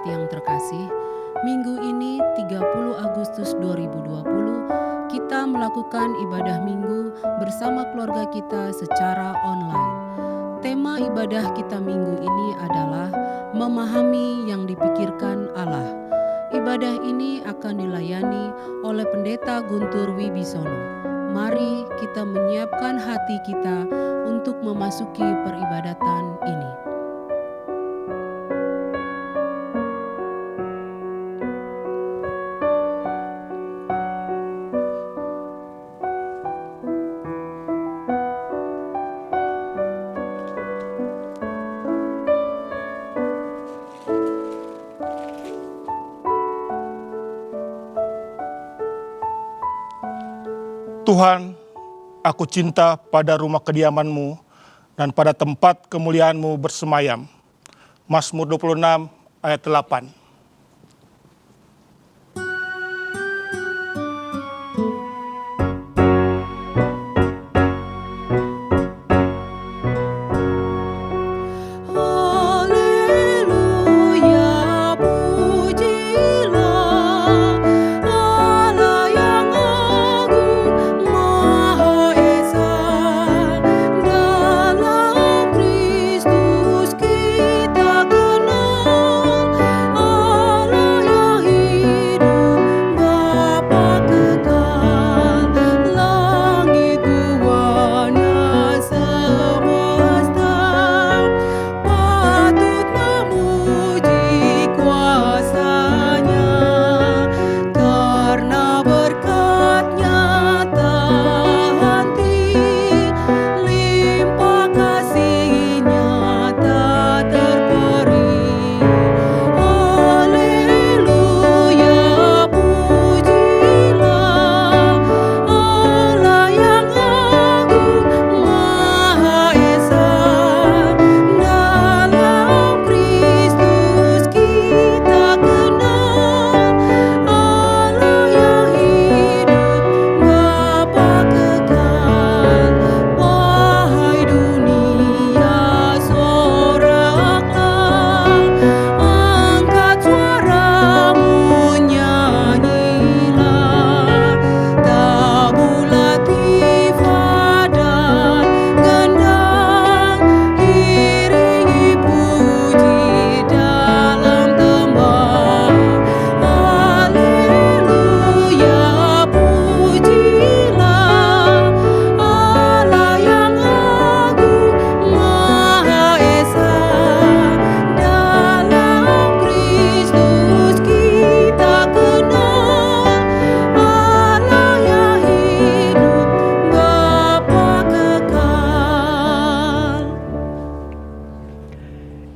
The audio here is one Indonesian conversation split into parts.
yang terkasih, minggu ini 30 Agustus 2020 kita melakukan ibadah minggu bersama keluarga kita secara online. Tema ibadah kita minggu ini adalah memahami yang dipikirkan Allah. Ibadah ini akan dilayani oleh Pendeta Guntur Wibisono. Mari kita menyiapkan hati kita untuk memasuki peribadatan ini. Tuhan, aku cinta pada rumah kediaman-Mu dan pada tempat kemuliaan-Mu bersemayam. Mazmur 26 ayat 8.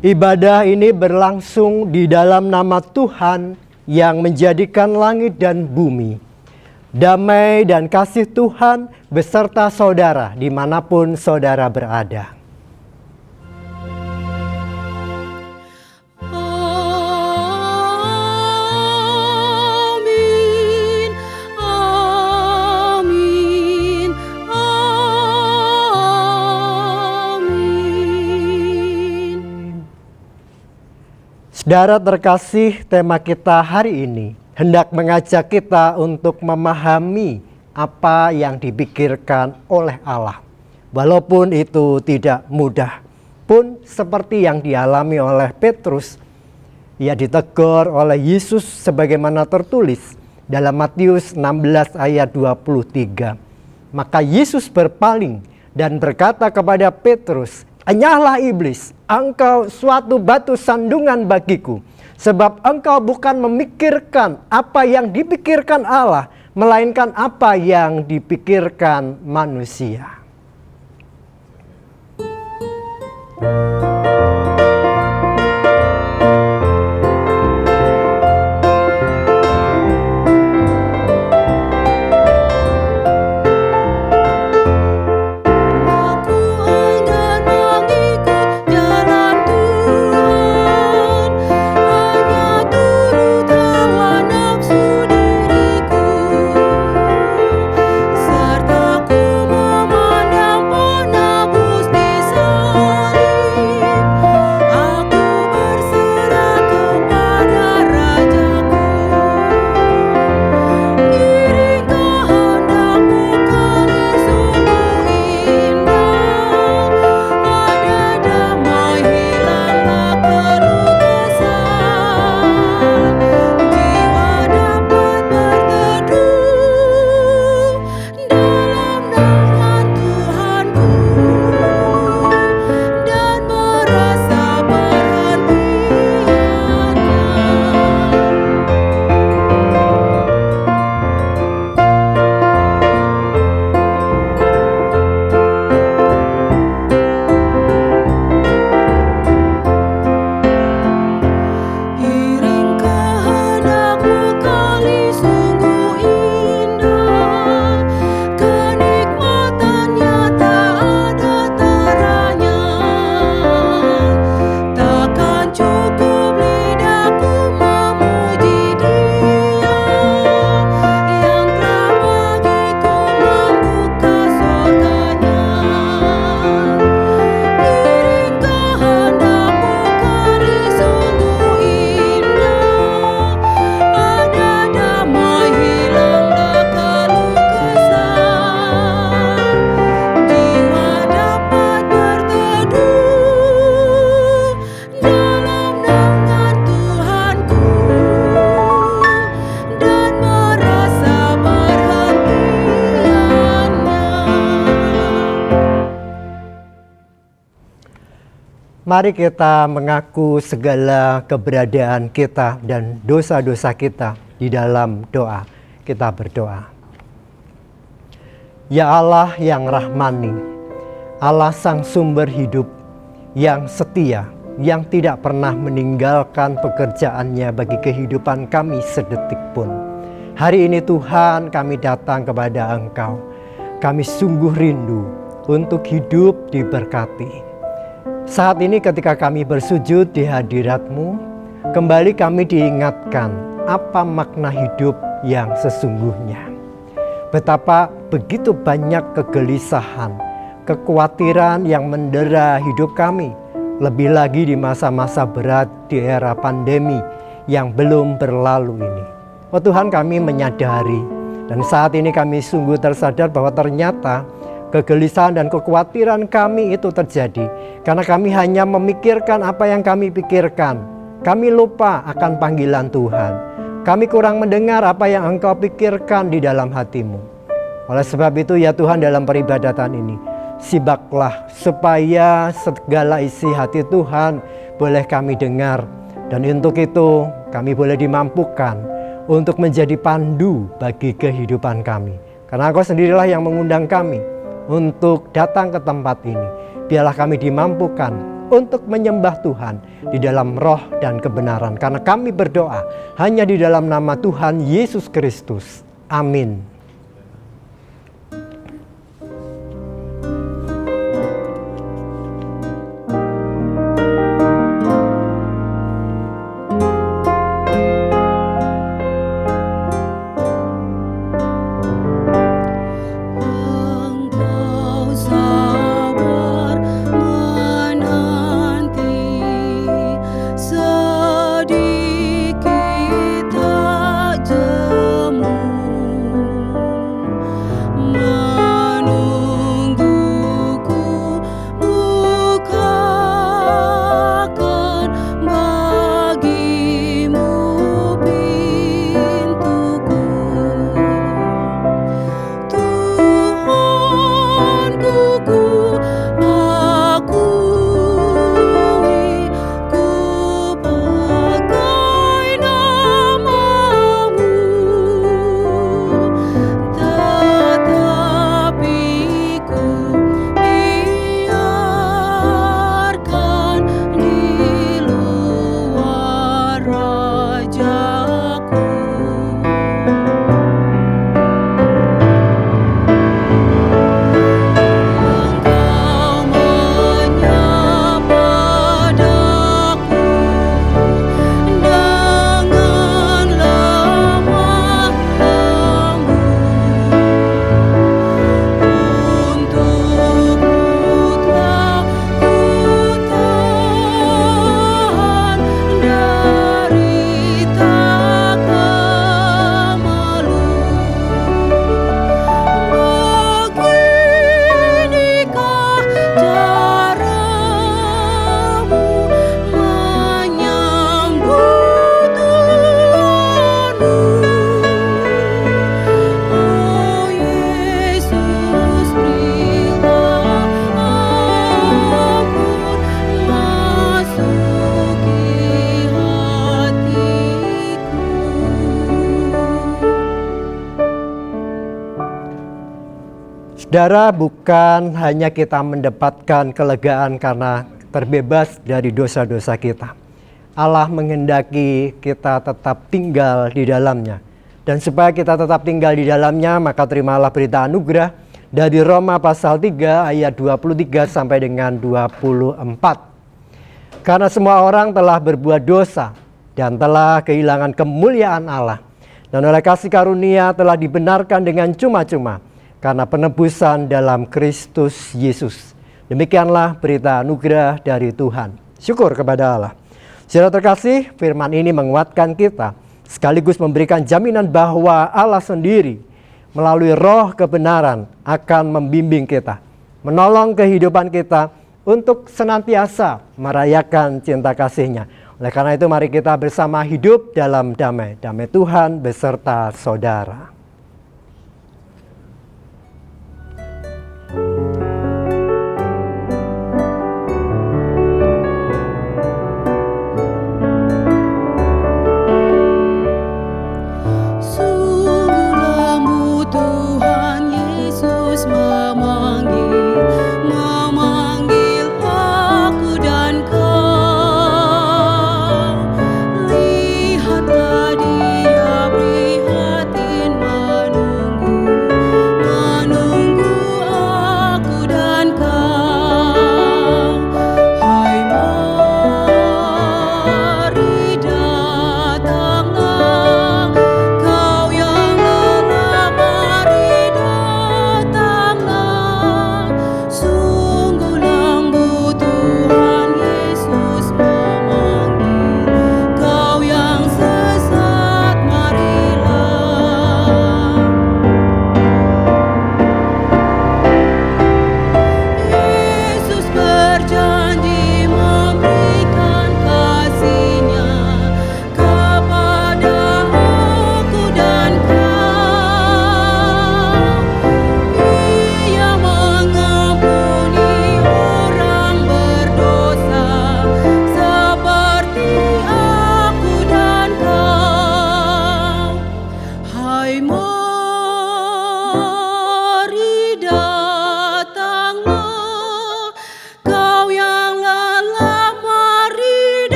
Ibadah ini berlangsung di dalam nama Tuhan yang menjadikan langit dan bumi. Damai dan kasih Tuhan beserta saudara dimanapun saudara berada. Saudara terkasih, tema kita hari ini hendak mengajak kita untuk memahami apa yang dipikirkan oleh Allah. Walaupun itu tidak mudah, pun seperti yang dialami oleh Petrus, ia ditegur oleh Yesus sebagaimana tertulis dalam Matius 16 ayat 23. Maka Yesus berpaling dan berkata kepada Petrus, "Enyahlah iblis, engkau suatu batu sandungan bagiku, sebab engkau bukan memikirkan apa yang dipikirkan Allah, melainkan apa yang dipikirkan manusia." Mari kita mengaku segala keberadaan kita dan dosa-dosa kita di dalam doa. Kita berdoa. Ya Allah yang rahmani, Allah sang sumber hidup, yang setia, yang tidak pernah meninggalkan pekerjaannya bagi kehidupan kami sedetik pun. Hari ini Tuhan, kami datang kepada Engkau. Kami sungguh rindu untuk hidup diberkati. Saat ini ketika kami bersujud di hadirat-Mu, kembali kami diingatkan apa makna hidup yang sesungguhnya. Betapa begitu banyak kegelisahan, kekhawatiran yang mendera hidup kami. Lebih lagi di masa-masa berat di era pandemi yang belum berlalu ini. Oh Tuhan, kami menyadari dan saat ini kami sungguh tersadar bahwa ternyata kegelisahan dan kekhawatiran kami itu terjadi karena kami hanya memikirkan apa yang kami pikirkan. Kami lupa akan panggilan Tuhan. Kami kurang mendengar apa yang Engkau pikirkan di dalam hati-Mu. Oleh sebab itu ya Tuhan, dalam peribadatan ini sibaklah supaya segala isi hati Tuhan boleh kami dengar. Dan untuk itu kami boleh dimampukan untuk menjadi pandu bagi kehidupan kami. Karena Engkau sendirilah yang mengundang kami untuk datang ke tempat ini. Biarlah kami dimampukan untuk menyembah Tuhan di dalam roh dan kebenaran. Karena kami berdoa hanya di dalam nama Tuhan Yesus Kristus. Amin. Saudara, bukan hanya kita mendapatkan kelegaan karena terbebas dari dosa-dosa kita. Allah menghendaki kita tetap tinggal di dalamnya. Dan supaya kita tetap tinggal di dalamnya, maka terimalah berita anugerah dari Roma pasal 3 ayat 23 sampai dengan 24. Karena semua orang telah berbuat dosa dan telah kehilangan kemuliaan Allah. Dan oleh kasih karunia telah dibenarkan dengan cuma-cuma karena penebusan dalam Kristus Yesus. Demikianlah berita anugerah dari Tuhan. Syukur kepada Allah. Saudara terkasih, firman ini menguatkan kita, sekaligus memberikan jaminan bahwa Allah sendiri melalui roh kebenaran akan membimbing kita, menolong kehidupan kita untuk senantiasa merayakan cinta kasih-Nya. Oleh karena itu mari kita bersama hidup dalam damai. Damai Tuhan beserta saudara.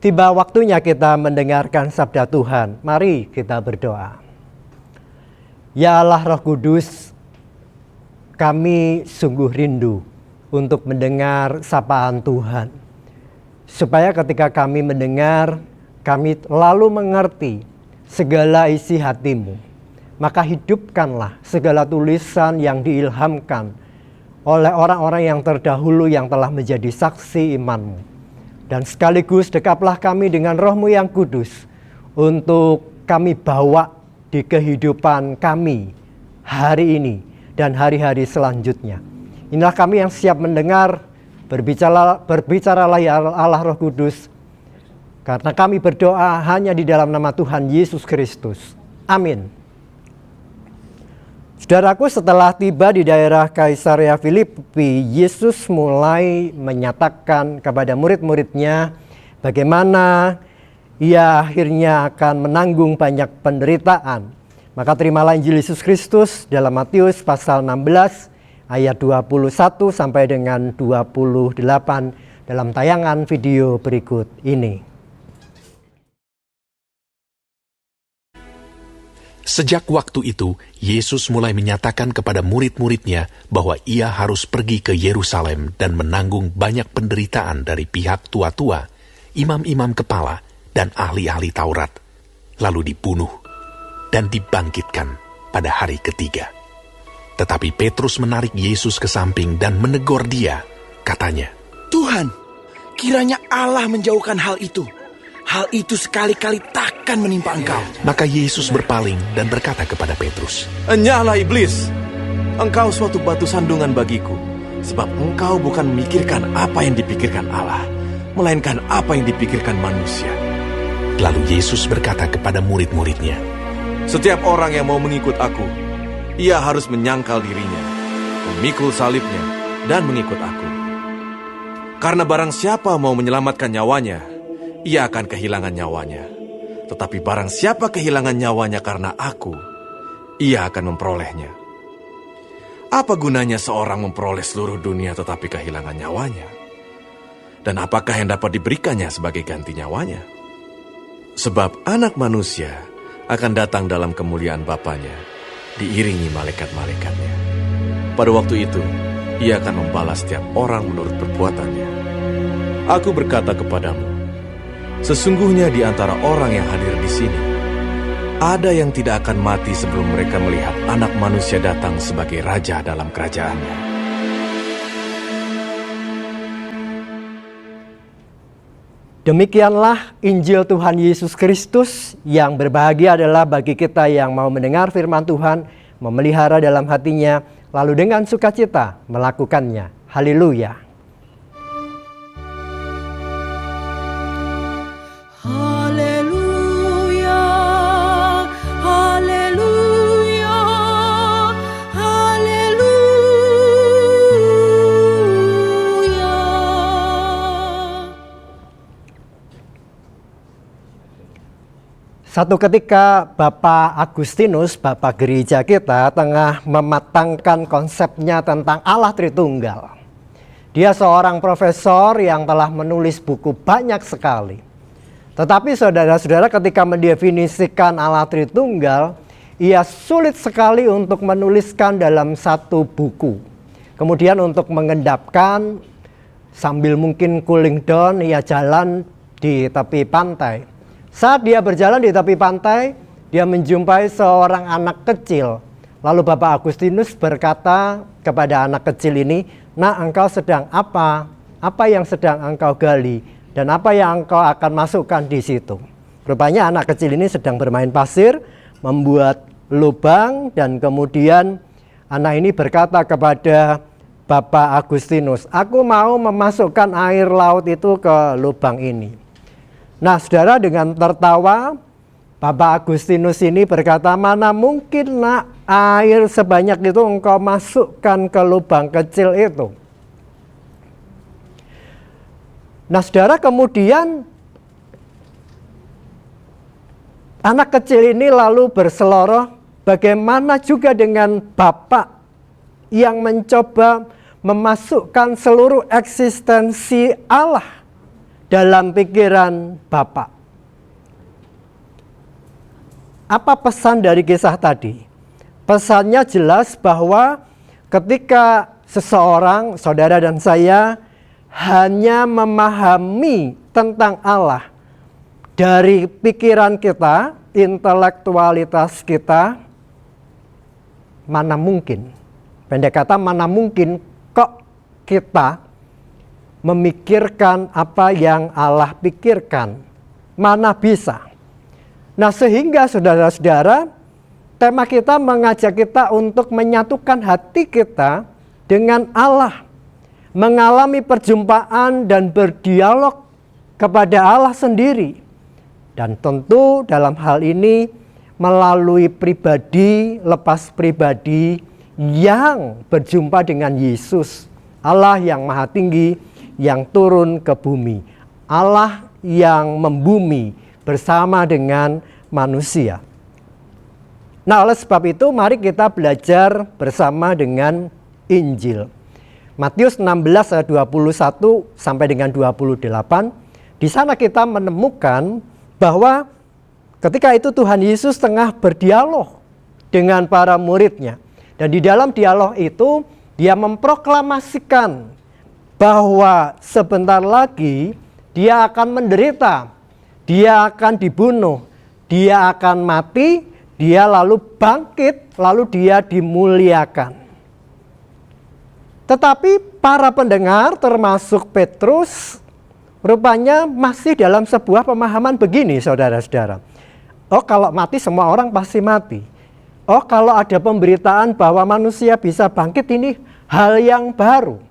tiba waktunya kita mendengarkan sabda Tuhan. Mari kita berdoa. Ya Allah Roh Kudus, kami sungguh rindu untuk mendengar sapaan Tuhan. Supaya ketika kami mendengar, kami lalu mengerti segala isi hati-Mu. Maka hidupkanlah segala tulisan yang diilhamkan oleh orang-orang yang terdahulu yang telah menjadi saksi iman-Mu. Dan sekaligus dekaplah kami dengan Roh-Mu yang kudus untuk kami bawa di kehidupan kami hari ini dan hari-hari selanjutnya. Inilah kami yang siap mendengar, berbicaralah ya Allah Roh Kudus, karena kami berdoa hanya di dalam nama Tuhan Yesus Kristus. Amin. Saudaraku, setelah tiba di daerah Kaisarea Filipi, Yesus mulai menyatakan kepada murid-muridnya bagaimana Ia akhirnya akan menanggung banyak penderitaan. Maka terimalah Injil Yesus Kristus dalam Matius pasal 16 ayat 21 sampai dengan 28 dalam tayangan video berikut ini. Sejak waktu itu, Yesus mulai menyatakan kepada murid-muridnya bahwa Ia harus pergi ke Yerusalem dan menanggung banyak penderitaan dari pihak tua-tua, imam-imam kepala, dan ahli-ahli Taurat, lalu dibunuh dan dibangkitkan pada hari ketiga. Tetapi Petrus menarik Yesus ke samping dan menegur dia, katanya, Tuhan, kiranya Allah menjauhkan hal itu. Hal itu sekali-kali takkan menimpa engkau. Maka Yesus berpaling dan berkata kepada Petrus, Enyahlah iblis, engkau suatu batu sandungan bagiku, sebab engkau bukan memikirkan apa yang dipikirkan Allah, melainkan apa yang dipikirkan manusia. Lalu Yesus berkata kepada murid-muridnya, Setiap orang yang mau mengikut aku, ia harus menyangkal dirinya, memikul salibnya, dan mengikut aku. Karena barang siapa mau menyelamatkan nyawanya, ia akan kehilangan nyawanya. Tetapi barang siapa kehilangan nyawanya karena aku, ia akan memperolehnya. Apa gunanya seorang memperoleh seluruh dunia tetapi kehilangan nyawanya? Dan apakah yang dapat diberikannya sebagai ganti nyawanya? Sebab anak manusia akan datang dalam kemuliaan Bapanya, diiringi malaikat-malaikatnya. Pada waktu itu, ia akan membalas setiap orang menurut perbuatannya. Aku berkata kepadamu, sesungguhnya di antara orang yang hadir di sini, ada yang tidak akan mati sebelum mereka melihat Anak Manusia datang sebagai Raja dalam kerajaannya. Demikianlah Injil Tuhan Yesus Kristus. Yang berbahagia adalah bagi kita yang mau mendengar firman Tuhan, memelihara dalam hatinya, lalu dengan sukacita melakukannya. Haleluya. Haleluya, haleluya, haleluya. Satu ketika Bapak Agustinus, Bapak gereja kita, tengah mematangkan konsepnya tentang Allah Tritunggal. Dia seorang profesor yang telah menulis buku banyak sekali. Tetapi saudara-saudara, ketika mendefinisikan Allah Tritunggal, ia sulit sekali untuk menuliskan dalam satu buku. Kemudian untuk mengendapkan, sambil mungkin cooling down, ia jalan di tepi pantai. Saat dia berjalan di tepi pantai, dia menjumpai seorang anak kecil. Lalu Bapak Agustinus berkata kepada anak kecil ini, "Nak, engkau sedang apa? Apa yang sedang engkau gali? Dan apa yang engkau akan masukkan di situ?" Rupanya anak kecil ini sedang bermain pasir, membuat lubang, dan kemudian anak ini berkata kepada Bapak Agustinus, "Aku mau memasukkan air laut itu ke lubang ini." Nah, saudara, dengan tertawa, Bapak Agustinus ini berkata, "Mana mungkin, nak, air sebanyak itu engkau masukkan ke lubang kecil itu?" Nah, saudara, kemudian anak kecil ini lalu berseloroh, bagaimana juga dengan Bapak yang mencoba memasukkan seluruh eksistensi Allah dalam pikiran Bapak. Apa pesan dari kisah tadi? Pesannya jelas bahwa ketika seseorang, saudara dan saya, hanya memahami tentang Allah dari pikiran kita, intelektualitas kita, mana mungkin, pendek kata mana mungkin kok kita memikirkan apa yang Allah pikirkan. Mana bisa. Nah, sehingga saudara-saudara, tema kita mengajak kita untuk menyatukan hati kita dengan Allah, mengalami perjumpaan dan berdialog kepada Allah sendiri. Dan tentu dalam hal ini melalui pribadi lepas pribadi yang berjumpa dengan Yesus, Allah yang maha tinggi yang turun ke bumi, Allah yang membumi bersama dengan manusia. Nah, oleh sebab itu mari kita belajar bersama dengan Injil. Matius 16 ayat 21 sampai dengan 28. Di sana kita menemukan bahwa ketika itu Tuhan Yesus tengah berdialog dengan para muridnya. Dan di dalam dialog itu dia memproklamasikan bahwa sebentar lagi dia akan menderita, dia akan dibunuh, dia akan mati, dia lalu bangkit, lalu dia dimuliakan. Tetapi para pendengar termasuk Petrus rupanya masih dalam sebuah pemahaman begini, saudara-saudara. Oh, kalau mati semua orang pasti mati. Oh, kalau ada pemberitaan bahwa manusia bisa bangkit, ini hal yang baru.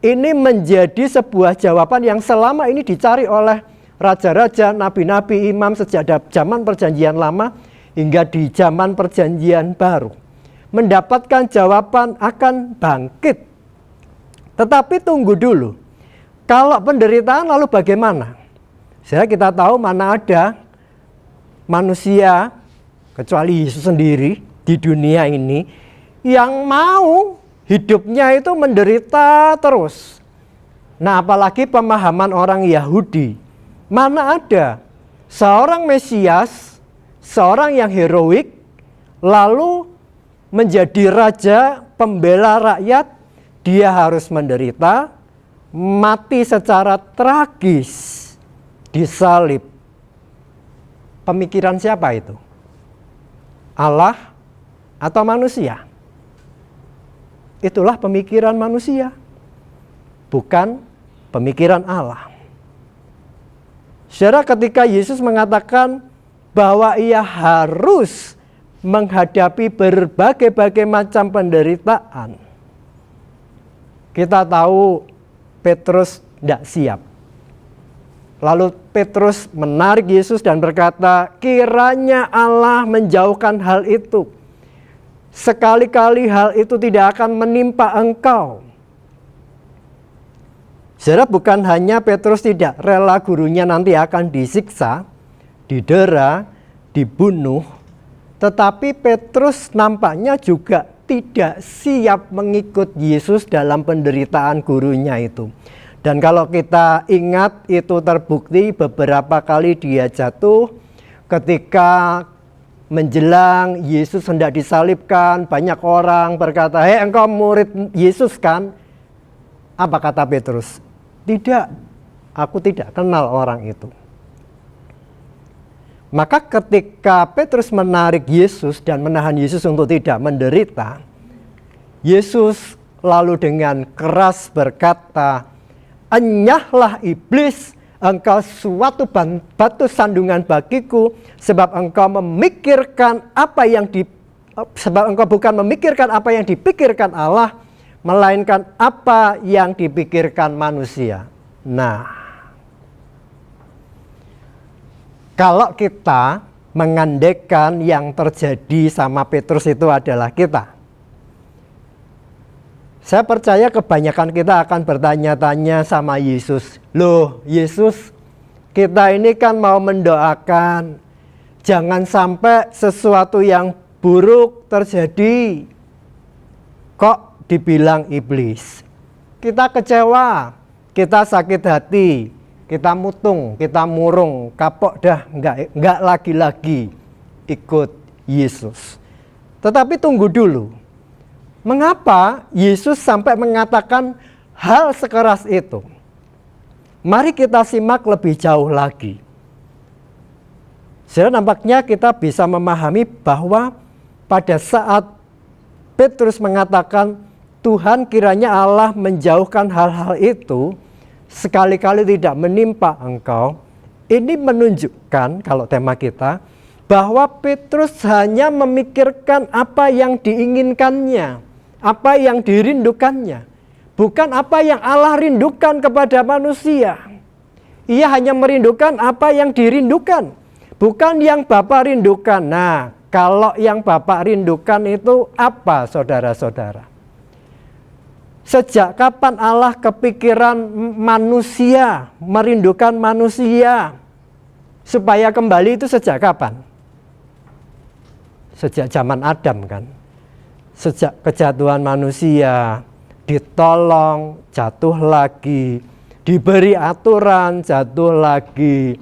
Ini menjadi sebuah jawaban yang selama ini dicari oleh raja-raja, nabi-nabi, imam sejak zaman perjanjian lama hingga di zaman perjanjian baru. Mendapatkan jawaban akan bangkit. Tetapi tunggu dulu. Kalau penderitaan lalu bagaimana? Saya kita tahu mana ada manusia kecuali Yesus sendiri di dunia ini yang mau hidupnya itu menderita terus. Nah, apalagi pemahaman orang Yahudi. Mana ada seorang Mesias, seorang yang heroik, lalu menjadi raja, pembela rakyat, dia harus menderita, mati secara tragis, disalib. Pemikiran siapa itu? Allah atau manusia? Itulah pemikiran manusia, bukan pemikiran Allah. Saudara, ketika Yesus mengatakan bahwa ia harus menghadapi berbagai macam penderitaan, kita tahu Petrus tidak siap. Lalu Petrus menarik Yesus dan berkata, kiranya Allah menjauhkan hal itu. Sekali-kali hal itu tidak akan menimpa engkau. Saudara, bukan hanya Petrus tidak rela gurunya nanti akan disiksa, didera, dibunuh, tetapi Petrus nampaknya juga tidak siap mengikut Yesus dalam penderitaan gurunya itu. Dan kalau kita ingat, itu terbukti beberapa kali dia jatuh ketika menjelang Yesus hendak disalibkan. Banyak orang berkata, hei, engkau murid Yesus kan? Apa kata Petrus? Tidak, aku tidak kenal orang itu. Maka ketika Petrus menarik Yesus dan menahan Yesus untuk tidak menderita, Yesus lalu dengan keras berkata, enyahlah iblis, engkau suatu batu sandungan bagiku, sebab engkau bukan memikirkan apa yang dipikirkan Allah, melainkan apa yang dipikirkan manusia. Nah, kalau kita mengandaikan yang terjadi sama Petrus itu adalah kita, saya percaya kebanyakan kita akan bertanya-tanya sama Yesus. Loh, Yesus, kita ini kan mau mendoakan, jangan sampai sesuatu yang buruk terjadi. Kok dibilang iblis? Kita kecewa, kita sakit hati, kita mutung, kita murung, kapok dah, enggak lagi-lagi ikut Yesus. Tetapi tunggu dulu. Mengapa Yesus sampai mengatakan hal sekeras itu? Mari kita simak lebih jauh lagi. Jadi nampaknya kita bisa memahami bahwa pada saat Petrus mengatakan Tuhan kiranya Allah menjauhkan hal-hal itu, sekali-kali tidak menimpa engkau. Ini menunjukkan, kalau tema kita, bahwa Petrus hanya memikirkan apa yang diinginkannya, apa yang dirindukannya, bukan apa yang Allah rindukan kepada manusia. Ia hanya merindukan apa yang dirindukan, bukan yang Bapa rindukan. Nah, kalau yang Bapak rindukan itu apa, saudara-saudara? Sejak kapan Allah kepikiran manusia, merindukan manusia supaya kembali itu sejak kapan? Sejak zaman Adam kan. Sejak kejatuhan manusia, ditolong, jatuh lagi, diberi aturan, jatuh lagi,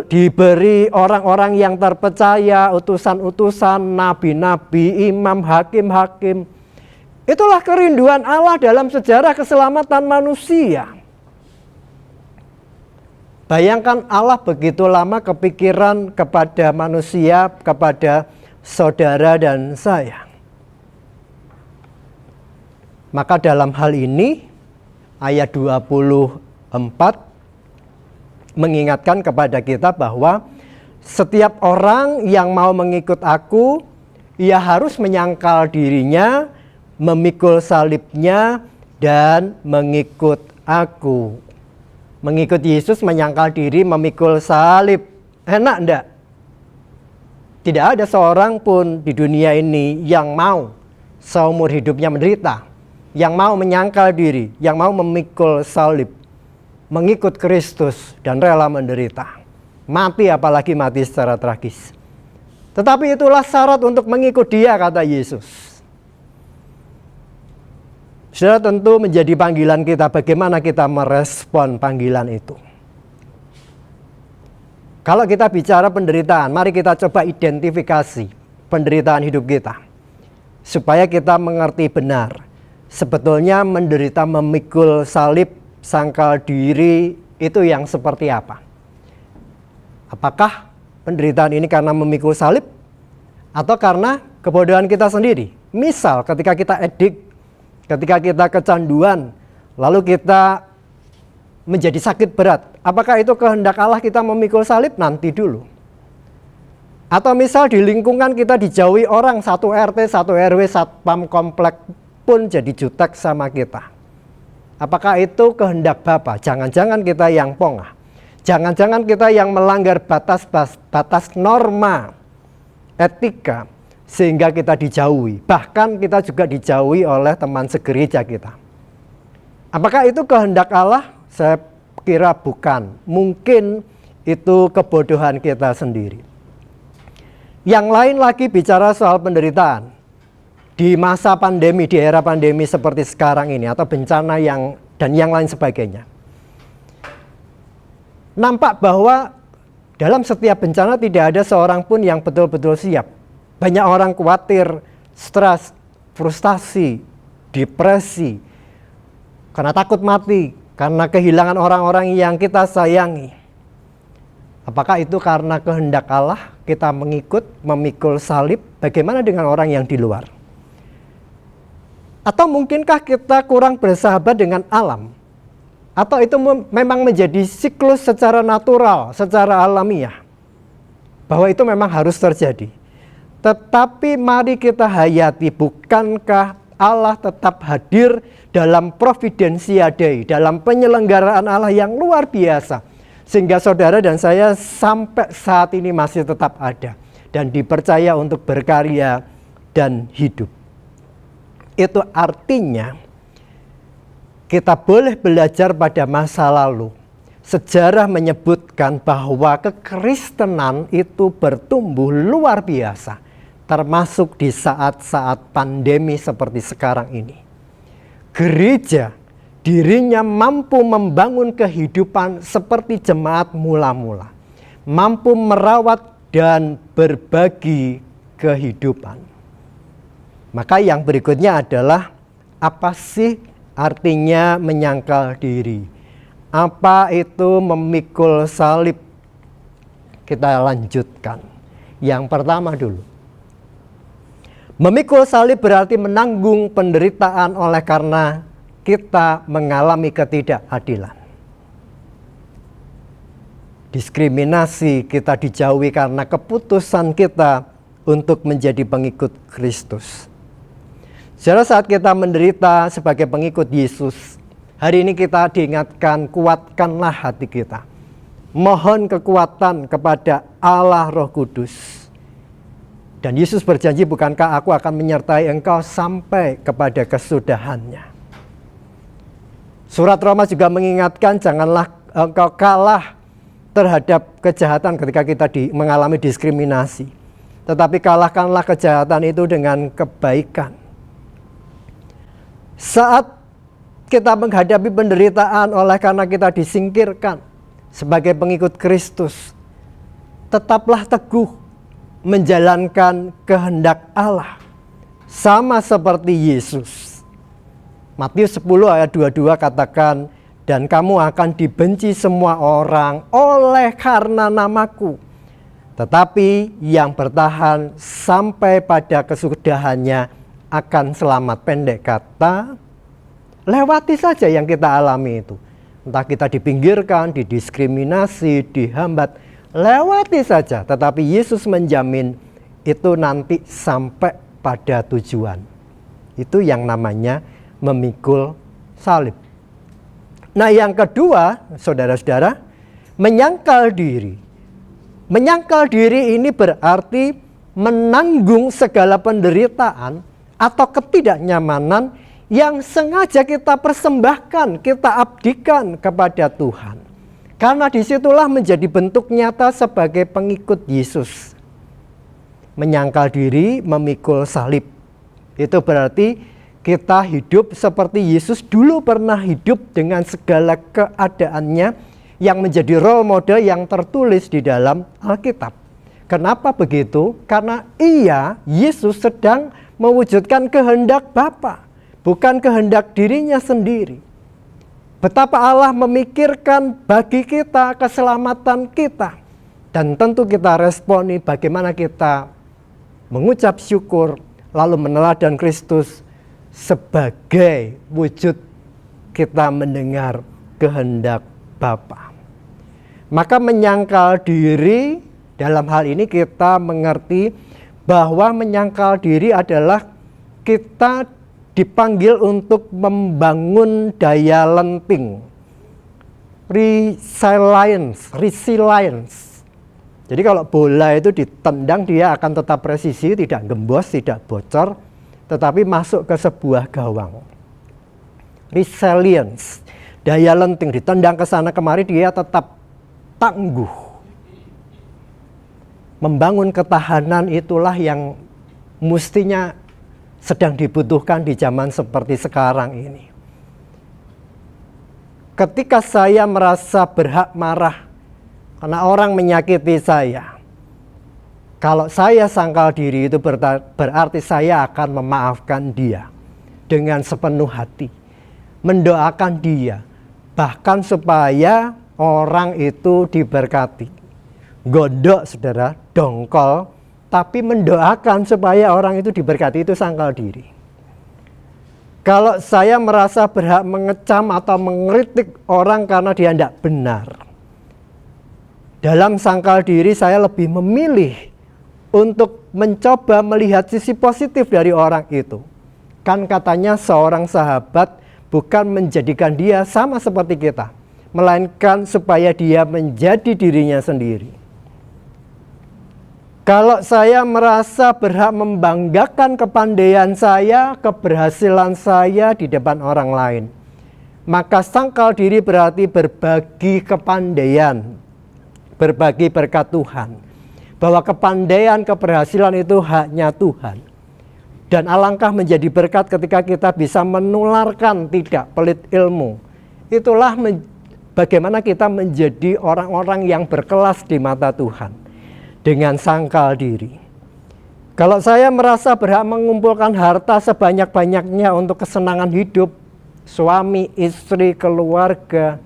diberi orang-orang yang terpercaya, utusan-utusan, nabi-nabi, imam, hakim-hakim. Itulah kerinduan Allah dalam sejarah keselamatan manusia. Bayangkan Allah begitu lama kepikiran kepada manusia, kepada saudara dan saya. Maka dalam hal ini ayat 24 mengingatkan kepada kita bahwa setiap orang yang mau mengikut aku, ia harus menyangkal dirinya, memikul salibnya, dan mengikut aku. Mengikut Yesus menyangkal diri, memikul salib. Enak enggak? Tidak ada seorang pun di dunia ini yang mau seumur hidupnya menderita, yang mau menyangkal diri, yang mau memikul salib, mengikut Kristus dan rela menderita. Mati, apalagi mati secara tragis. Tetapi itulah syarat untuk mengikut Dia, kata Yesus. Sudah tentu menjadi panggilan kita, bagaimana kita merespon panggilan itu. Kalau kita bicara penderitaan, mari kita coba identifikasi penderitaan hidup kita. Supaya kita mengerti benar, sebetulnya menderita memikul salib, sangkal diri, itu yang seperti apa? Apakah penderitaan ini karena memikul salib? Atau karena kebodohan kita sendiri? Misal ketika kita edik, ketika kita kecanduan, lalu kita menjadi sakit berat. Apakah itu kehendak Allah kita memikul salib? Nanti dulu. Atau misal di lingkungan kita dijauhi orang, satu RT, satu RW, satpam komplek pun jadi jutek sama kita. Apakah itu kehendak Bapa? Jangan-jangan kita yang pongah. Jangan-jangan kita yang melanggar batas norma etika, sehingga kita dijauhi. Bahkan kita juga dijauhi oleh teman segereja kita. Apakah itu kehendak Allah? Saya kira bukan. Mungkin itu kebodohan kita sendiri. Yang lain lagi bicara soal penderitaan. Di masa pandemi, di era pandemi seperti sekarang ini, atau bencana dan yang lain sebagainya. Nampak bahwa dalam setiap bencana tidak ada seorang pun yang betul-betul siap. Banyak orang khawatir, stres, frustasi, depresi, karena takut mati, karena kehilangan orang-orang yang kita sayangi. Apakah itu karena kehendak Allah kita mengikut, memikul salib? Bagaimana dengan orang yang di luar? Atau mungkinkah kita kurang bersahabat dengan alam? Atau itu memang menjadi siklus secara natural, secara alamiah, bahwa itu memang harus terjadi. Tetapi mari kita hayati, bukankah Allah tetap hadir dalam providensia Dei, dalam penyelenggaraan Allah yang luar biasa, sehingga saudara dan saya sampai saat ini masih tetap ada dan dipercaya untuk berkarya dan hidup. Itu artinya kita boleh belajar pada masa lalu. Sejarah menyebutkan bahwa kekristenan itu bertumbuh luar biasa, termasuk di saat-saat pandemi seperti sekarang ini. Gereja dirinya mampu membangun kehidupan seperti jemaat mula-mula, mampu merawat dan berbagi kehidupan. Maka yang berikutnya adalah, apa sih artinya menyangkal diri? Apa itu memikul salib? Kita lanjutkan. Yang pertama dulu. Memikul salib berarti menanggung penderitaan oleh karena kita mengalami ketidakadilan. Diskriminasi, kita dijauhi karena keputusan kita untuk menjadi pengikut Kristus. Saudara, saat kita menderita sebagai pengikut Yesus, hari ini kita diingatkan, kuatkanlah hati kita. Mohon kekuatan kepada Allah Roh Kudus. Dan Yesus berjanji, bukankah aku akan menyertai engkau sampai kepada kesudahannya. Surat Roma juga mengingatkan, janganlah engkau kalah terhadap kejahatan ketika kita mengalami diskriminasi. Tetapi kalahkanlah kejahatan itu dengan kebaikan. Saat kita menghadapi penderitaan oleh karena kita disingkirkan sebagai pengikut Kristus, tetaplah teguh menjalankan kehendak Allah sama seperti Yesus. Matius 10 ayat 22 katakan, dan kamu akan dibenci semua orang oleh karena namaku, tetapi yang bertahan sampai pada kesudahannya akan selamat. Pendek kata, lewati saja yang kita alami itu. Entah kita dipinggirkan, didiskriminasi, dihambat, lewati saja. Tetapi Yesus menjamin itu nanti sampai pada tujuan. Itu yang namanya memikul salib. Nah, yang kedua, saudara-saudara, menyangkal diri. Menyangkal diri ini berarti menanggung segala penderitaan atau ketidaknyamanan yang sengaja kita persembahkan, kita abdikan kepada Tuhan. Karena disitulah menjadi bentuk nyata sebagai pengikut Yesus. Menyangkal diri, memikul salib. Itu berarti kita hidup seperti Yesus dulu pernah hidup dengan segala keadaannya, yang menjadi role model yang tertulis di dalam Alkitab. Kenapa begitu? Karena Yesus sedang mewujudkan kehendak Bapa, bukan kehendak dirinya sendiri. Betapa Allah memikirkan bagi kita, keselamatan kita. Dan tentu kita responi bagaimana kita mengucap syukur, lalu meneladan Kristus sebagai wujud kita mendengar kehendak Bapa. Maka menyangkal diri, dalam hal ini kita mengerti bahwa menyangkal diri adalah kita dipanggil untuk membangun daya lenting, resilience. Jadi kalau bola itu ditendang, dia akan tetap presisi, tidak gembos, tidak bocor, tetapi masuk ke sebuah gawang. Resilience, daya lenting, ditendang ke sana kemari, dia tetap tangguh. Membangun ketahanan itulah yang mestinya sedang dibutuhkan di zaman seperti sekarang ini. Ketika saya merasa berhak marah karena orang menyakiti saya, kalau saya sangkal diri itu berarti saya akan memaafkan dia dengan sepenuh hati, mendoakan dia, bahkan supaya orang itu diberkati. Gondok, saudara, dongkol, tapi mendoakan supaya orang itu diberkati, itu sangkal diri. Kalau saya merasa berhak mengecam atau mengkritik orang karena dia tidak benar, dalam sangkal diri saya lebih memilih untuk mencoba melihat sisi positif dari orang itu. Kan katanya seorang sahabat bukan menjadikan dia sama seperti kita, melainkan supaya dia menjadi dirinya sendiri. Kalau saya merasa berhak membanggakan kepandaian saya, keberhasilan saya di depan orang lain, maka sangkal diri berarti berbagi kepandaian, berbagi berkat Tuhan. Bahwa kepandaian, keberhasilan itu haknya Tuhan. Dan alangkah menjadi berkat ketika kita bisa menularkan tidak pelit ilmu. Itulah bagaimana kita menjadi orang-orang yang berkelas di mata Tuhan dengan sangkal diri. Kalau saya merasa berhak mengumpulkan harta sebanyak-banyaknya untuk kesenangan hidup, suami, istri, keluarga,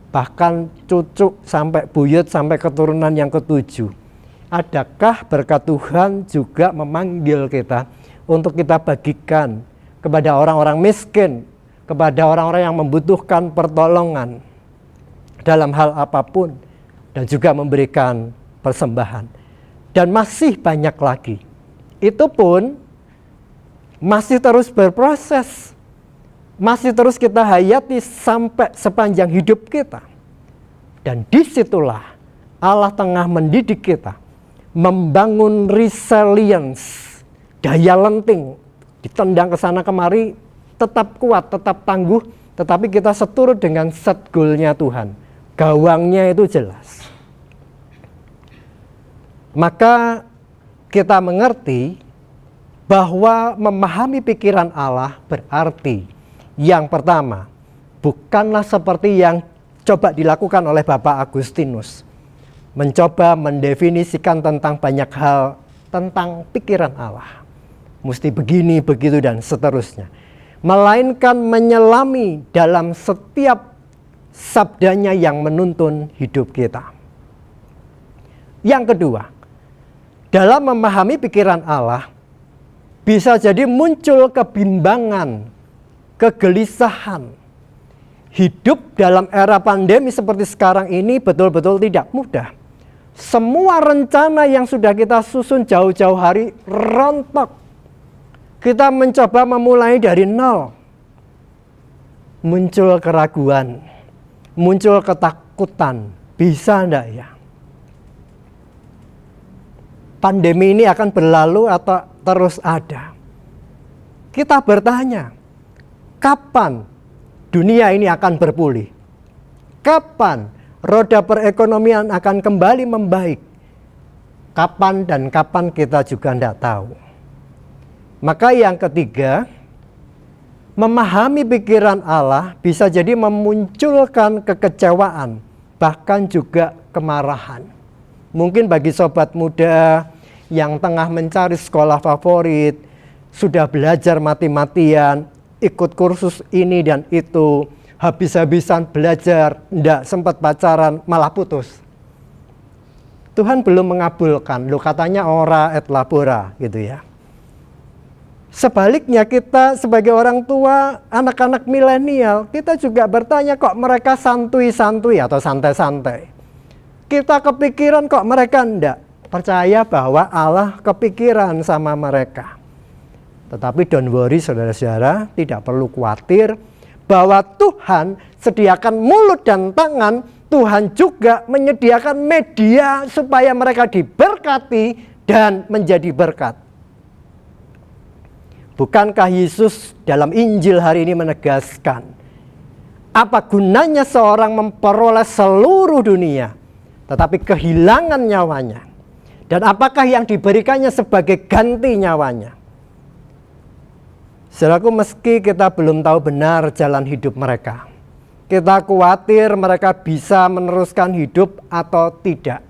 bahkan cucu sampai buyut sampai keturunan yang ketujuh. Adakah berkat Tuhan juga memanggil kita untuk kita bagikan kepada orang-orang miskin, kepada orang-orang yang membutuhkan pertolongan dalam hal apapun, dan juga memberikan persembahan. Dan masih banyak lagi. Itu pun masih terus berproses, masih terus kita hayati sampai sepanjang hidup kita. Dan disitulah Allah tengah mendidik kita, membangun resilience, daya lenting, ditendang ke sana kemari, tetap kuat, tetap tangguh, tetapi kita seturut dengan set goal-nya Tuhan. Gawangnya itu jelas. Maka kita mengerti bahwa memahami pikiran Allah berarti yang pertama, bukanlah seperti yang coba dilakukan oleh Bapak Agustinus, mencoba mendefinisikan tentang banyak hal tentang pikiran Allah. Mesti begini, begitu, dan seterusnya. Melainkan menyelami dalam setiap sabdanya yang menuntun hidup kita. Yang kedua, dalam memahami pikiran Allah, bisa jadi muncul kebimbangan, kegelisahan. Hidup dalam era pandemi seperti sekarang ini betul-betul tidak mudah. Semua rencana yang sudah kita susun jauh-jauh hari rontok. Kita mencoba memulai dari nol. Muncul keraguan, muncul ketakutan. Bisa enggak ya? Pandemi ini akan berlalu atau terus ada? Kita bertanya, kapan dunia ini akan berpulih? Kapan roda perekonomian akan kembali membaik? Kapan dan kapan kita juga tidak tahu. Maka yang ketiga, memahami pikiran Allah bisa jadi memunculkan kekecewaan, bahkan juga kemarahan. Mungkin bagi sobat muda yang tengah mencari sekolah favorit, sudah belajar mati-matian, ikut kursus ini dan itu, habis-habisan belajar, tidak sempat pacaran, malah putus. Tuhan belum mengabulkan, lo katanya ora et labora gitu ya. Sebaliknya kita sebagai orang tua, anak-anak milenial, kita juga bertanya kok mereka santuy-santuy atau santai-santai. Kita kepikiran kok mereka enggak. Percaya bahwa Allah kepikiran sama mereka. Tetapi don't worry saudara-saudara, tidak perlu khawatir bahwa Tuhan sediakan mulut dan tangan, Tuhan juga menyediakan media supaya mereka diberkati dan menjadi berkat. Bukankah Yesus dalam Injil hari ini menegaskan, apa gunanya seorang memperoleh seluruh dunia, tetapi kehilangan nyawanya? Dan apakah yang diberikannya sebagai ganti nyawanya? Saudaraku, meski kita belum tahu benar jalan hidup mereka, kita khawatir mereka bisa meneruskan hidup atau tidak.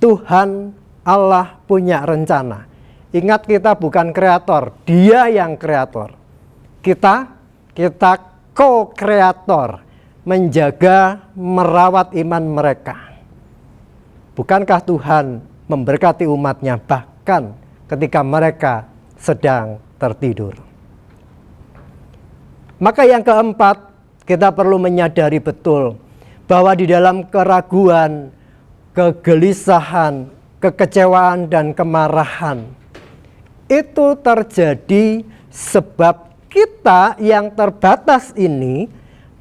Tuhan Allah punya rencana. Ingat, kita bukan kreator, Dia yang kreator. Kita co-kreator, menjaga, merawat iman mereka. Bukankah Tuhan memberkati umatnya bahkan ketika mereka sedang tertidur? Maka yang keempat, kita perlu menyadari betul bahwa di dalam keraguan, kegelisahan, kekecewaan, dan kemarahan, itu terjadi sebab kita yang terbatas ini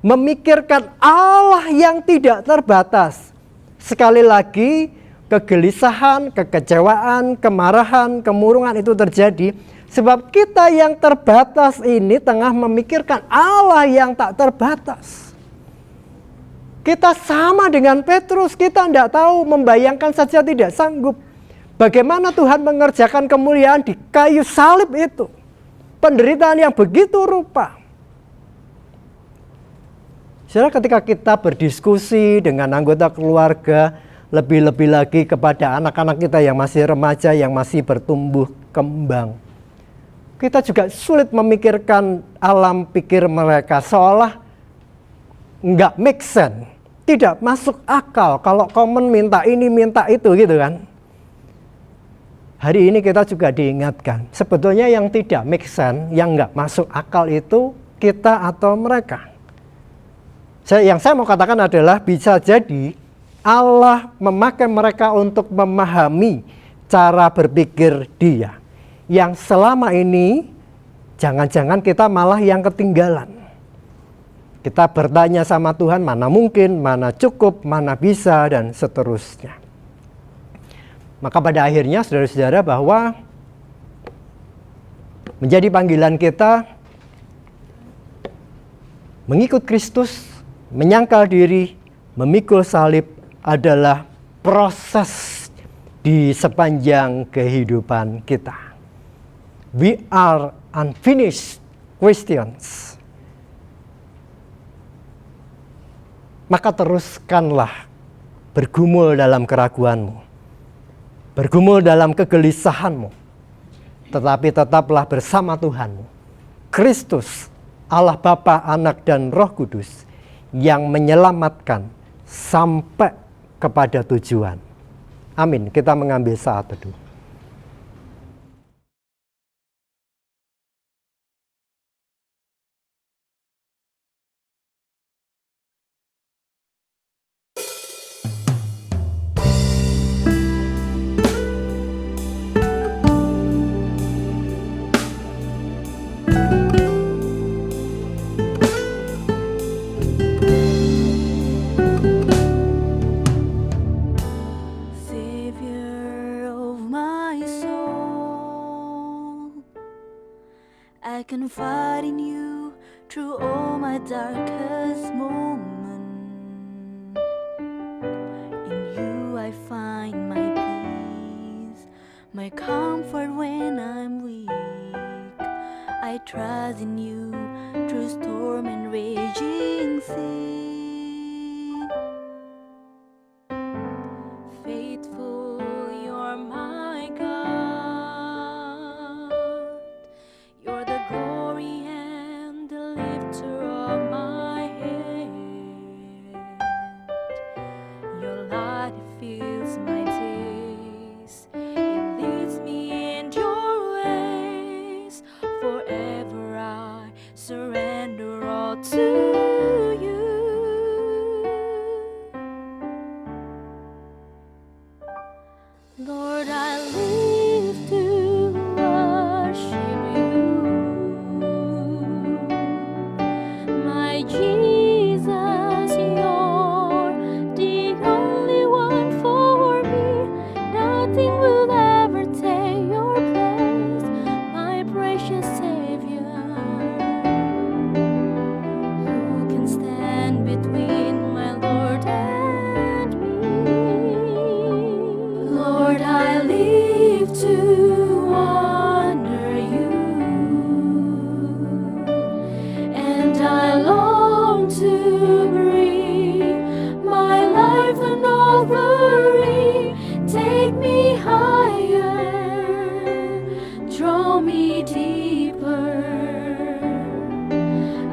memikirkan Allah yang tidak terbatas. Sekali lagi, kegelisahan, kekecewaan, kemarahan, kemurungan itu terjadi sebab kita yang terbatas ini tengah memikirkan Allah yang tak terbatas. Kita sama dengan Petrus, kita tidak tahu, membayangkan saja tidak sanggup Bagaimana Tuhan mengerjakan kemuliaan di kayu salib itu. Penderitaan yang begitu rupa. Saudara, ketika kita berdiskusi dengan anggota keluarga, lebih-lebih lagi kepada anak-anak kita yang masih remaja, yang masih bertumbuh kembang, kita juga sulit memikirkan alam pikir mereka, seolah nggak make sense, tidak masuk akal kalau komen minta ini, minta itu gitu kan. Hari ini kita juga diingatkan, sebetulnya yang tidak make sense, yang nggak masuk akal itu kita atau mereka. Yang saya mau katakan adalah bisa jadi Allah memakai mereka untuk memahami cara berpikir Dia. Yang selama ini jangan-jangan kita malah yang ketinggalan. Kita bertanya sama Tuhan, mana mungkin, mana cukup, mana bisa, dan seterusnya. Maka pada akhirnya saudara-saudara, bahwa menjadi panggilan kita mengikut Kristus, menyangkal diri, memikul salib adalah proses di sepanjang kehidupan kita. We are unfinished Christians. Maka teruskanlah bergumul dalam keraguanmu, bergumul dalam kegelisahanmu, tetapi tetaplah bersama Tuhanmu, Kristus, Allah Bapa, Anak, dan Roh Kudus, yang menyelamatkan sampai kepada tujuan. Amin. Kita mengambil saat teduh. I confide in you through all my darkest moments. In you I find my peace, my comfort when I'm weak. I trust in you through storm and raging sea. Faithful, you're my God. You're the glory and the lifter of my head. Your light fills my days. It leads me in your ways. Forever I surrender all to you. Lord, I live to worship you. My Jesus, you're the only one for me. Nothing will ever take your place, my precious Savior. Who can stand between my Lord and me? Lord, I live to honor you, and I long to bring my life an offering. Take me higher, draw me deeper.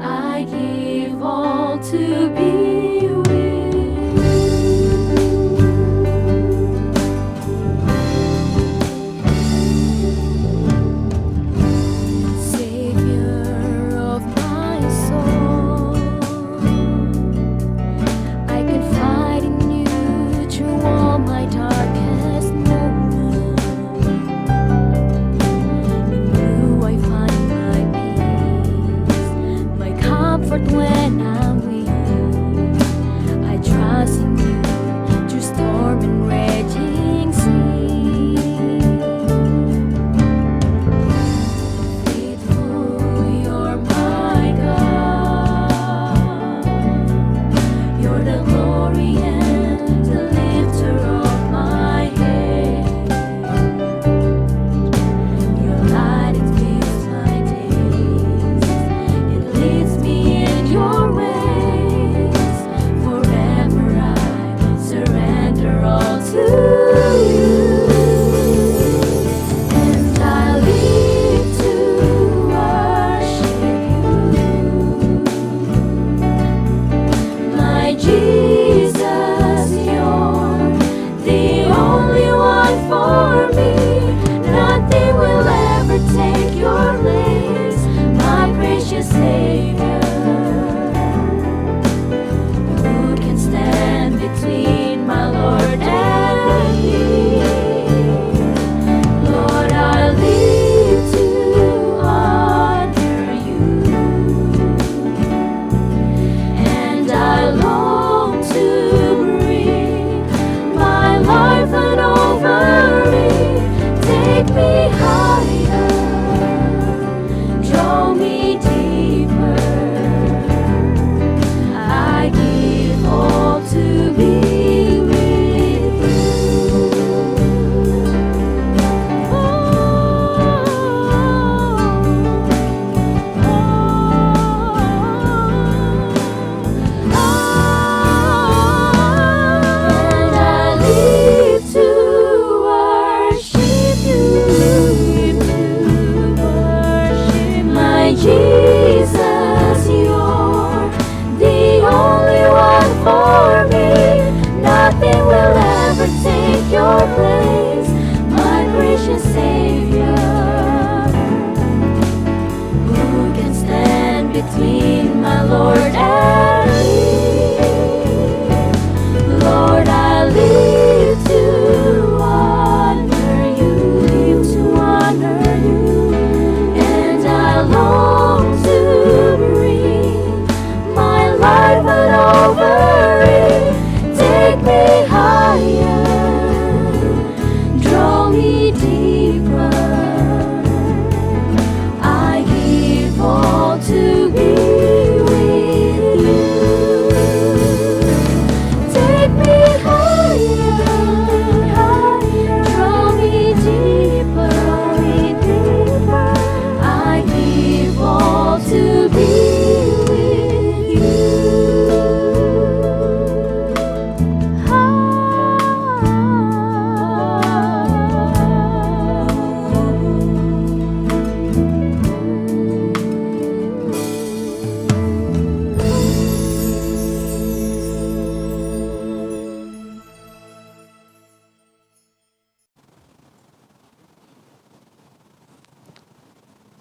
I give all to be with you.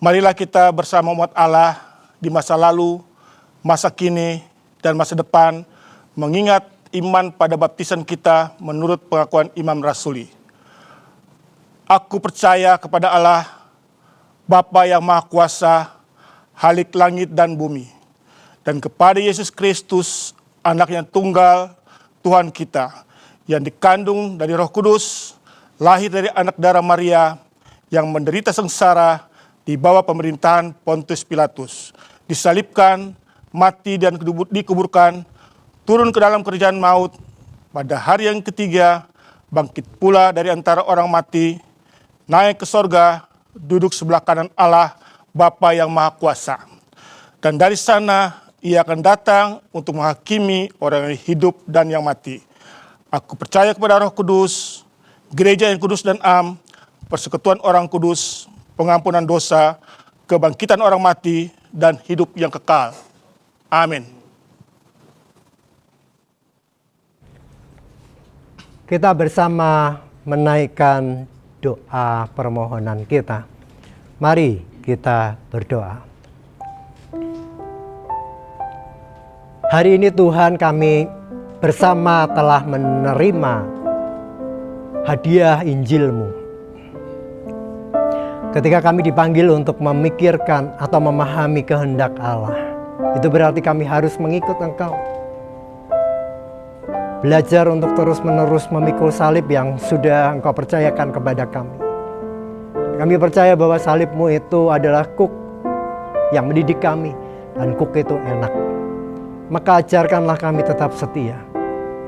Marilah kita bersama umat Allah di masa lalu, masa kini, dan masa depan mengingat iman pada baptisan kita menurut pengakuan Imam Rasuli. Aku percaya kepada Allah, Bapa yang Maha Kuasa, Halik langit dan bumi, dan kepada Yesus Kristus, Anak yang tunggal, Tuhan kita, yang dikandung dari Roh Kudus, lahir dari anak darah Maria, yang menderita sengsara di bawah pemerintahan Pontius Pilatus, disalibkan, mati dan dikuburkan, turun ke dalam kerajaan maut, pada hari yang ketiga bangkit pula dari antara orang mati, naik ke sorga, duduk sebelah kanan Allah, Bapa yang Maha Kuasa. Dan dari sana ia akan datang untuk menghakimi orang yang hidup dan yang mati. Aku percaya kepada Roh Kudus, gereja yang kudus dan am, persekutuan orang kudus, pengampunan dosa, kebangkitan orang mati, dan hidup yang kekal. Amin. Kita bersama menaikkan doa permohonan kita. Mari kita berdoa. Hari ini Tuhan, kami bersama telah menerima hadiah Injil-Mu. Ketika kami dipanggil untuk memikirkan atau memahami kehendak Allah, itu berarti kami harus mengikut Engkau. Belajar untuk terus-menerus memikul salib yang sudah Engkau percayakan kepada kami. Kami percaya bahwa salib-Mu itu adalah kuk yang mendidik kami, dan kuk itu enak. Maka ajarkanlah kami tetap setia,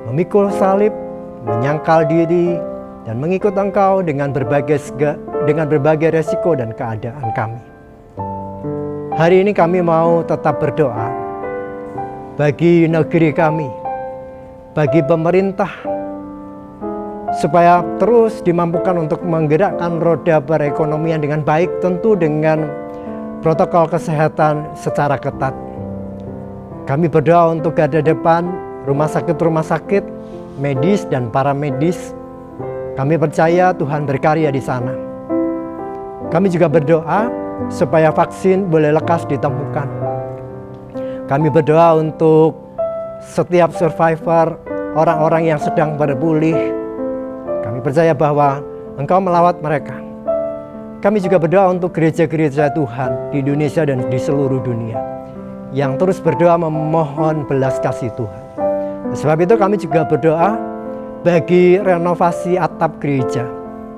memikul salib, menyangkal diri, dan mengikut Engkau dengan berbagai resiko dan keadaan kami. Hari ini kami mau tetap berdoa bagi negeri kami, bagi pemerintah, supaya terus dimampukan untuk menggerakkan roda perekonomian dengan baik, tentu dengan protokol kesehatan secara ketat. Kami berdoa untuk garda depan rumah sakit, medis dan paramedis. Kami percaya Tuhan berkarya di sana. Kami juga berdoa supaya vaksin boleh lekas ditemukan. Kami berdoa untuk setiap survivor, orang-orang yang sedang berpulih. Kami percaya bahwa Engkau melawat mereka. Kami juga berdoa untuk gereja-gereja Tuhan di Indonesia dan di seluruh dunia, yang terus berdoa memohon belas kasih Tuhan. Sebab itu kami juga berdoa bagi renovasi atap gereja.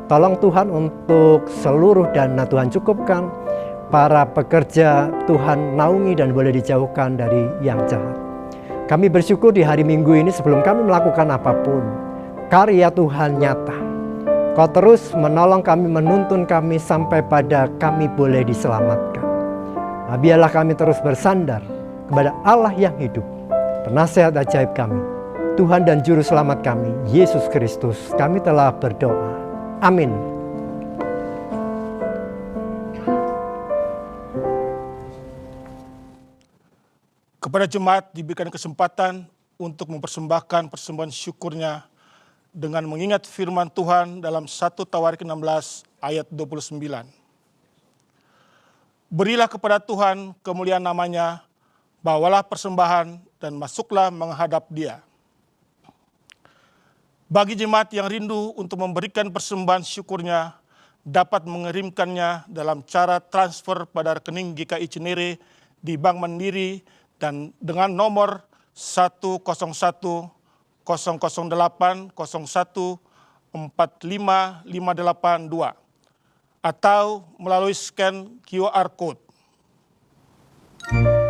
Tolong Tuhan untuk seluruh dana Tuhan cukupkan. Para pekerja Tuhan naungi dan boleh dijauhkan dari yang jahat. Kami bersyukur di hari Minggu ini sebelum kami melakukan apapun, karya Tuhan nyata. Kau terus menolong kami, menuntun kami sampai pada kami boleh diselamatkan. Biarlah kami terus bersandar kepada Allah yang hidup, penasehat ajaib kami, Tuhan dan Juru Selamat kami, Yesus Kristus. Kami telah berdoa. Amin. Kepada jemaat diberikan kesempatan untuk mempersembahkan persembahan syukurnya dengan mengingat firman Tuhan dalam 1 Tawarik 16 ayat 29. Berilah kepada Tuhan kemuliaan namanya, bawalah persembahan dan masuklah menghadap Dia. Bagi jemaat yang rindu untuk memberikan persembahan syukurnya, dapat mengirimkannya dalam cara transfer pada rekening GKI Cinere di Bank Mandiri dan dengan nomor 101 008 01 45582 atau melalui scan QR Code. Suka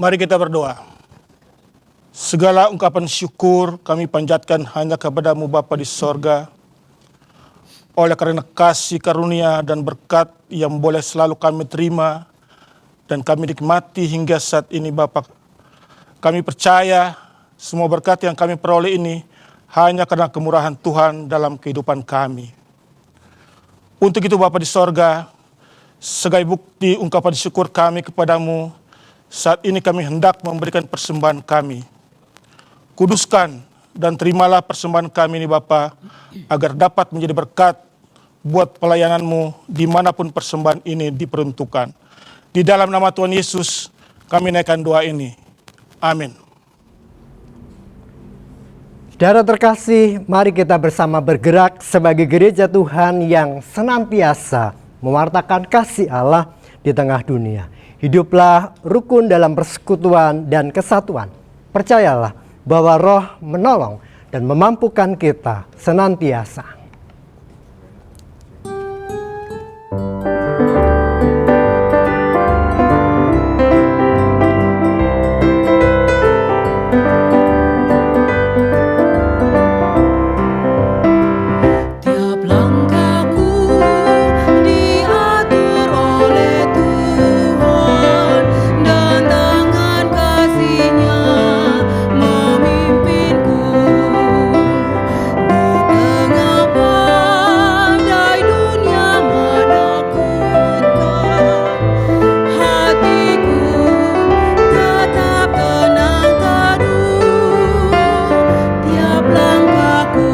Mari kita berdoa. Segala ungkapan syukur kami panjatkan hanya kepada-Mu Bapa di sorga, oleh karena kasih karunia dan berkat yang boleh selalu kami terima dan kami nikmati hingga saat ini Bapa. Kami percaya semua berkat yang kami peroleh ini hanya karena kemurahan Tuhan dalam kehidupan kami. Untuk itu Bapa di sorga, sebagai bukti ungkapan syukur kami kepada-Mu, saat ini kami hendak memberikan persembahan kami. Kuduskan dan terimalah persembahan kami ini Bapa, agar dapat menjadi berkat buat pelayanan-Mu dimanapun persembahan ini diperuntukkan. Di dalam nama Tuhan Yesus kami naikkan doa ini. Amin. Saudara terkasih, mari kita bersama bergerak sebagai gereja Tuhan yang senantiasa mewartakan kasih Allah di tengah dunia. Hiduplah rukun dalam persekutuan dan kesatuan. Percayalah bahwa Roh menolong dan memampukan kita senantiasa. Tiap langkahku diatur oleh Tuhan, dan tangan kasih-Nya memimpinku. Di tengah badai dunia menakutkan, hatiku tetap tenang teduh. Tiap langkahku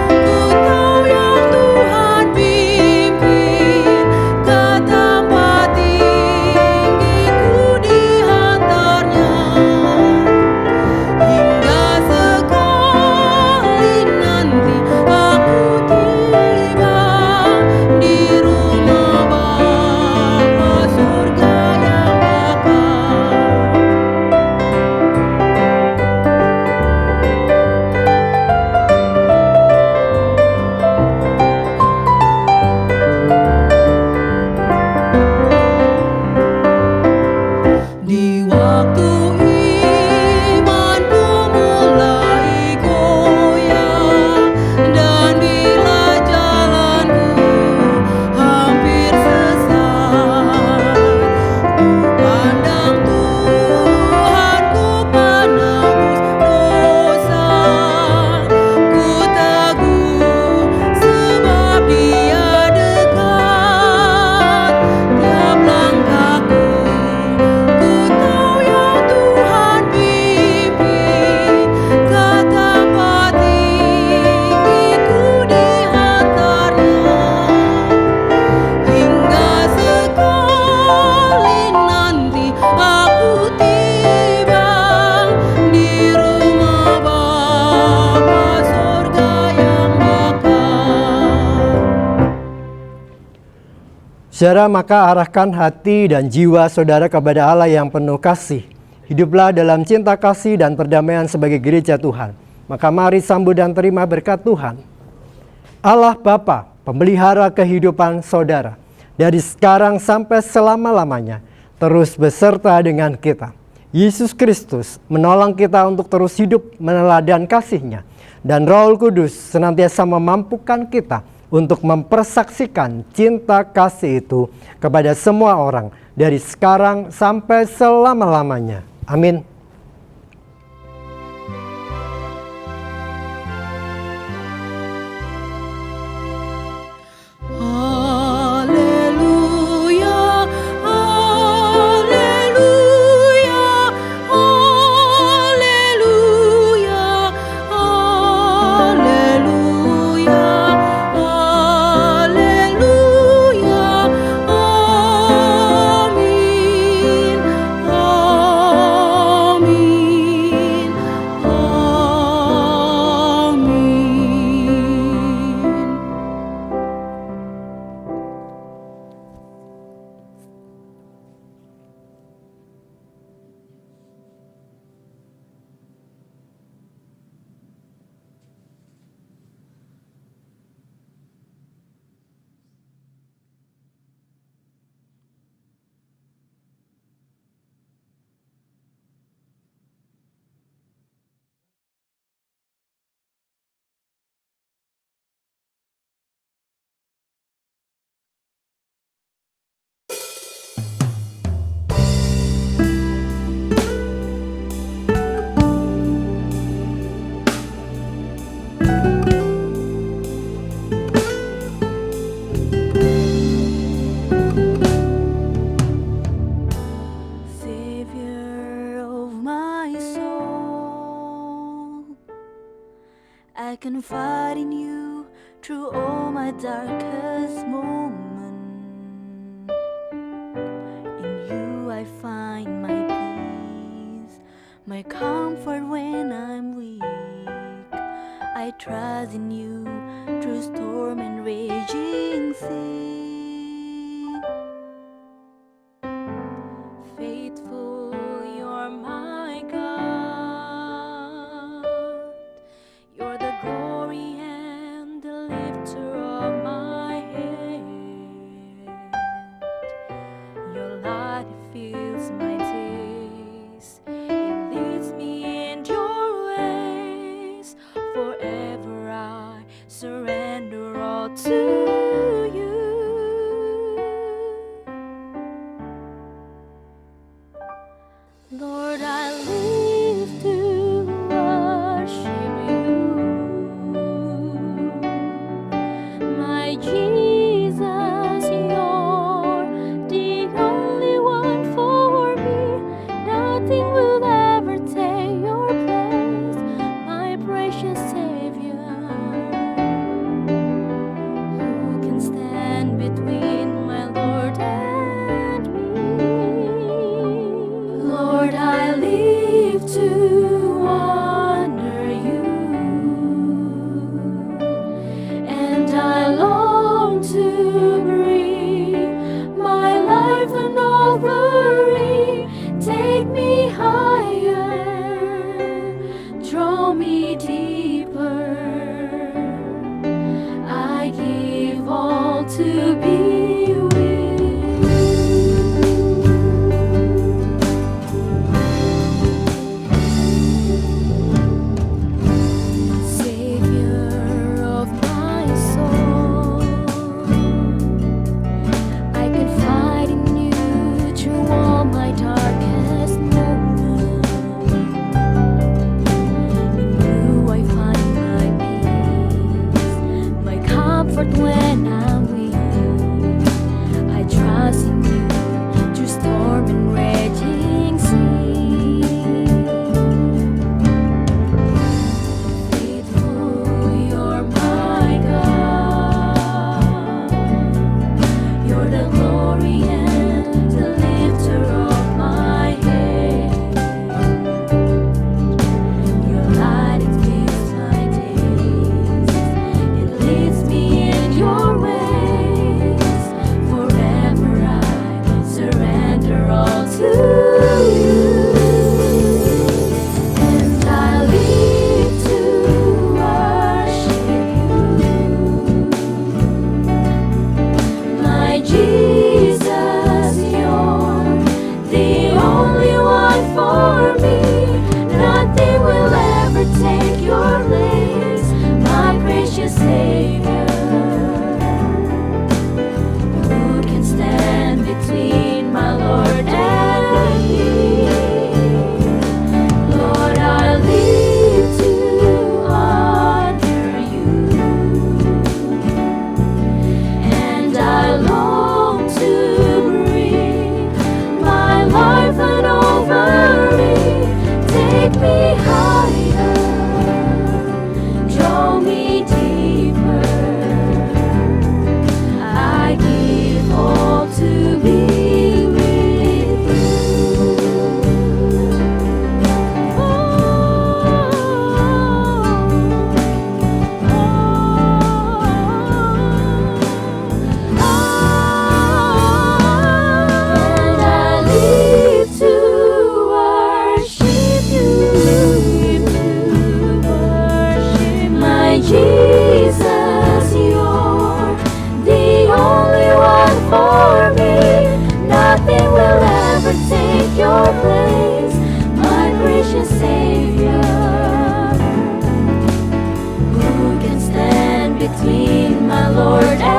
ku tahu yang Tuhan pimpin, ke tempat tinggi-Ku dihantarnya. Hingga sekali nanti aku tiba di rumah Bapa surga yang bakal. Di waktu imanku mulai goyah, dan bila jalanku hampir sesat, ku pandang Tuhan, ku penebus dosa. Ku teguh sebab Dia dekat. Tiap langkahku ku tahu yang Tuhan pimpin, ke tempat tinggi-Ku dihantarnya. Hingga sekali nanti aku tiba di rumah Bapa surga yang bakal. Saudara, maka arahkan hati dan jiwa saudara kepada Allah yang penuh kasih. Hiduplah dalam cinta kasih dan perdamaian sebagai gereja Tuhan. Maka mari sambut dan terima berkat Tuhan. Allah Bapa, pemelihara kehidupan saudara, dari sekarang sampai selama-lamanya, terus beserta dengan kita. Yesus Kristus menolong kita untuk terus hidup meneladan kasih-Nya. Dan Roh Kudus senantiasa memampukan kita untuk mempersaksikan cinta kasih itu kepada semua orang dari sekarang sampai selama-lamanya. Amin. Haleluya, haleluya, haleluya, haleluya, haleluya, amin, amin. I confide in you through all my darkest moments. In you I find my peace, my comfort when I'm weak. I trust in you through storm and raging sea. Faithful, you're my God. You're the glory and the lifter of my head. Your light fills my days. It leads me in your ways. Forever I surrender all to you. Lord, I live to worship you. My Jesus, you're the only one for me. Nothing will ever take your place, my precious Savior. Who can stand between my Lord and me? Lord, I live to honor you, and I long to bring my life an offering. Take me higher, draw me deeper. I give all to be with you. Savior of my soul, I confide in you through all my darkest moments. In you I find my peace, my comfort when I'm weak. I trust in you through storm and raging sea. Faithful, you're my God. You're the glory and the lifter of my head. Your light it fills my days. It leads me in your ways. Forever I surrender all to you. And I live to worship you. My Jesus, you're the only one for me. Nothing will ever take your place, my precious Savior. Who can stand between my Lord and me? Lord, I live to honor you, and I long to bring my life an offering. Take me higher, draw me deeper. I give all to be with you. And I live to worship you, my Jesus, you're the only one for me. Nothing will ever take your place, my precious Savior. Who can stand between my Lord and